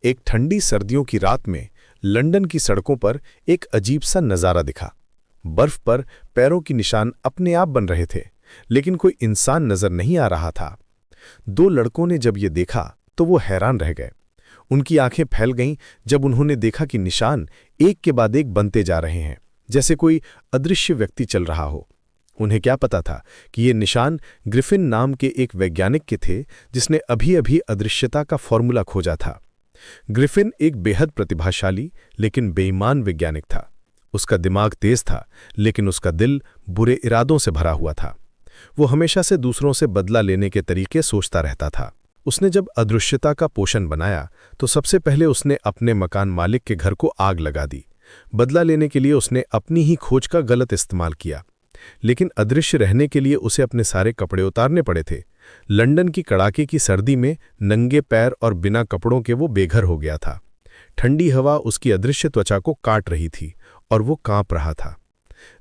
एक ठंडी सर्दियों की रात में लंदन की सड़कों पर एक अजीब सा नज़ारा दिखा। बर्फ पर पैरों की निशान अपने आप बन रहे थे, लेकिन कोई इंसान नजर नहीं आ रहा था। दो लड़कों ने जब ये देखा तो वो हैरान रह गए। उनकी आंखें फैल गईं जब उन्होंने देखा कि निशान एक के बाद एक बनते जा रहे हैं, जैसे कोई अदृश्य व्यक्ति चल रहा हो। उन्हें क्या पता था कि ये निशान ग्रिफिन नाम के एक वैज्ञानिक के थे, जिसने अभी अभी अदृश्यता का फॉर्मूला खोजा था। ग्रिफिन एक बेहद प्रतिभाशाली लेकिन बेईमान वैज्ञानिक था। उसका दिमाग तेज था, लेकिन उसका दिल बुरे इरादों से भरा हुआ था। वो हमेशा से दूसरों से बदला लेने के तरीके सोचता रहता था। उसने जब अदृश्यता का पोषण बनाया तो सबसे पहले उसने अपने मकान मालिक के घर को आग लगा दी। बदला लेने के लिए उसने अपनी ही खोज का गलत इस्तेमाल किया, लेकिन अदृश्य रहने के लिए उसे अपने सारे कपड़े उतारने पड़े थे। लंदन की कड़ाके की सर्दी में नंगे पैर और बिना कपड़ों के वो बेघर हो गया था। ठंडी हवा उसकी अदृश्य त्वचा को काट रही थी और वो कांप रहा था।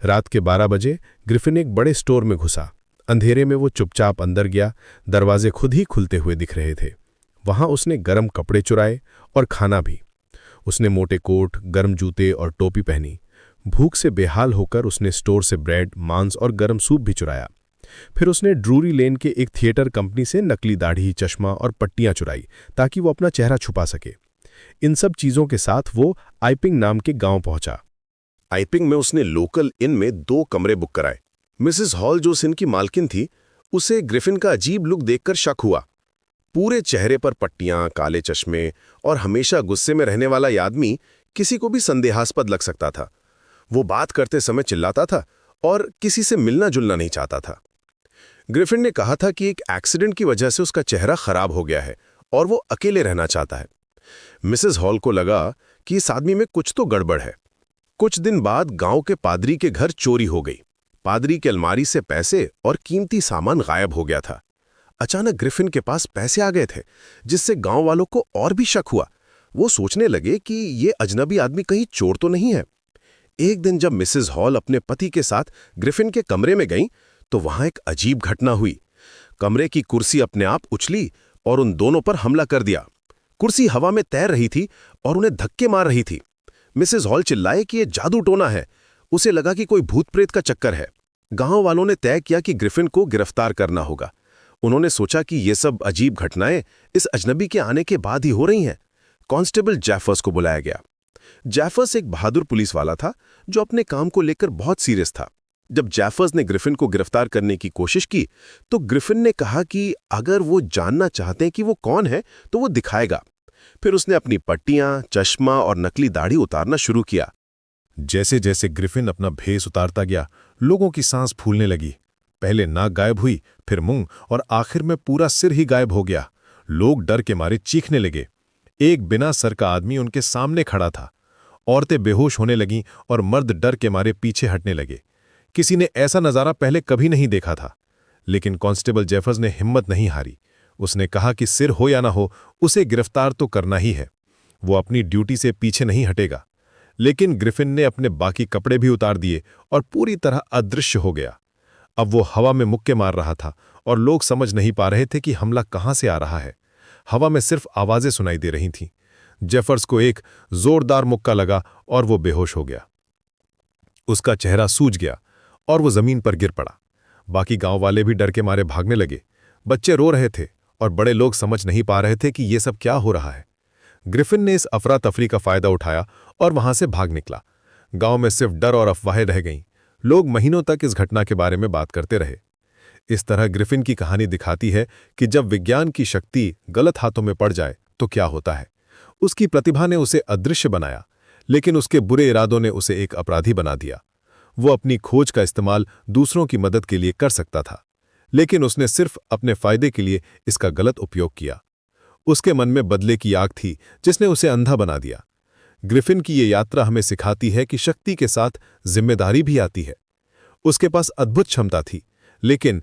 रात के 12 बजे ग्रिफिन एक बड़े स्टोर में घुसा। अंधेरे में वो चुपचाप अंदर गया। दरवाजे खुद ही खुलते हुए दिख रहे थे। वहां उसने गर्म कपड़े चुराए और खाना भी। उसने मोटे कोट, गर्म जूते और टोपी पहनी। भूख से बेहाल होकर उसने स्टोर से ब्रेड, मांस और गर्म सूप भी चुराया। फिर उसने ड्रूरी लेन के एक थिएटर कंपनी से नकली दाढ़ी, चश्मा और पट्टियां चुराई ताकि वो अपना चेहरा छुपा सके। इन सब चीजों के साथ वो आइपिंग नाम के गांव पहुंचा। आइपिंग में उसने लोकल इन में 2 कमरे बुक कराए। मिसेस हॉल, जो इस इन की मालकिन थी, उसे ग्रिफिन का अजीब लुक देखकर शक हुआ। पूरे चेहरे पर पट्टियां, काले चश्मे और हमेशा गुस्से में रहने वाला ये आदमी किसी को भी संदेहास्पद लग सकता था। वो बात करते समय चिल्लाता था और किसी से मिलना जुलना नहीं चाहता था। ग्रिफिन ने कहा था कि एक एक्सीडेंट की वजह से उसका चेहरा खराब हो गया है और वो अकेले रहना चाहता है। मिसेस हॉल को लगा कि इस आदमी में कुछ तो गड़बड़ है। कुछ दिन बाद गांव के पादरी के घर चोरी हो गई। पादरी की अलमारी से पैसे और कीमती सामान गायब हो गया था। अचानक ग्रिफिन के पास पैसे आ गए थे, जिससे गांव वालों को और भी शक हुआ। वो सोचने लगे कि ये अजनबी आदमी कहीं चोर तो नहीं है। एक दिन जब मिसेस हॉल अपने पति के साथ ग्रिफिन के कमरे में गईं, तो वहां एक अजीब घटना हुई। कमरे की कुर्सी अपने आप उछली और उन दोनों पर हमला कर दिया। कुर्सी हवा में तैर रही थी और उन्हें धक्के मार रही थी। मिसेस हॉल चिल्लाए कि यह जादू टोना है। उसे लगा कि कोई भूत प्रेत का चक्कर है। गांव वालों ने तय किया कि ग्रिफिन को गिरफ्तार करना होगा। उन्होंने सोचा कि ये सब अजीब घटनाएं इस अजनबी के आने के बाद ही हो रही हैं। कांस्टेबल जैफर्स को बुलाया गया। जैफर्स एक बहादुर पुलिस वाला था जो अपने काम को लेकर बहुत सीरियस था। जब जैफर्स ने ग्रिफिन को गिरफ्तार करने की कोशिश की, तो ग्रिफिन ने कहा कि अगर वो जानना चाहते हैं कि वो कौन है तो वो दिखाएगा। फिर उसने अपनी पट्टियां, चश्मा और नकली दाढ़ी उतारना शुरू किया। जैसे जैसे ग्रिफिन अपना भेस उतारता गया, लोगों की सांस फूलने लगी। पहले नाक गायब हुई, फिर मुंह और आखिर में पूरा सिर ही गायब हो गया। लोग डर के मारे चीखने लगे। एक बिना सर का आदमी उनके सामने खड़ा था। औरतें बेहोश होने लगीं और मर्द डर के मारे पीछे हटने लगे। किसी ने ऐसा नज़ारा पहले कभी नहीं देखा था। लेकिन कांस्टेबल जेफर्स ने हिम्मत नहीं हारी। उसने कहा कि सिर हो या ना हो, उसे गिरफ्तार तो करना ही है। वो अपनी ड्यूटी से पीछे नहीं हटेगा। लेकिन ग्रिफिन ने अपने बाकी कपड़े भी उतार दिए और पूरी तरह अदृश्य हो गया। अब वो हवा में मुक्के मार रहा था और लोग समझ नहीं पा रहे थे कि हमला कहां से आ रहा है। हवा में सिर्फ आवाजें सुनाई दे रही थीं। जेफर्स को एक जोरदार मुक्का लगा और वो बेहोश हो गया। उसका चेहरा सूज गया और वो जमीन पर गिर पड़ा। बाकी गांव वाले भी डर के मारे भागने लगे। बच्चे रो रहे थे और बड़े लोग समझ नहीं पा रहे थे कि ये सब क्या हो रहा है। ग्रिफिन ने इस अफरा तफरी का फायदा उठाया और वहां से भाग निकला। गांव में सिर्फ डर और अफवाहें रह गईं। लोग महीनों तक इस घटना के बारे में बात करते रहे। इस तरह ग्रिफिन की कहानी दिखाती है कि जब विज्ञान की शक्ति गलत हाथों में पड़ जाए तो क्या होता है। उसकी प्रतिभा ने उसे अदृश्य बनाया, लेकिन उसके बुरे इरादों ने उसे एक अपराधी बना दिया। वो अपनी खोज का इस्तेमाल दूसरों की मदद के लिए कर सकता था, लेकिन उसने सिर्फ अपने फायदे के लिए इसका गलत उपयोग किया। उसके मन में बदले की आग थी जिसने उसे अंधा बना दिया। ग्रिफिन की ये यात्रा हमें सिखाती है कि शक्ति के साथ जिम्मेदारी भी आती है। उसके पास अद्भुत क्षमता थी, लेकिन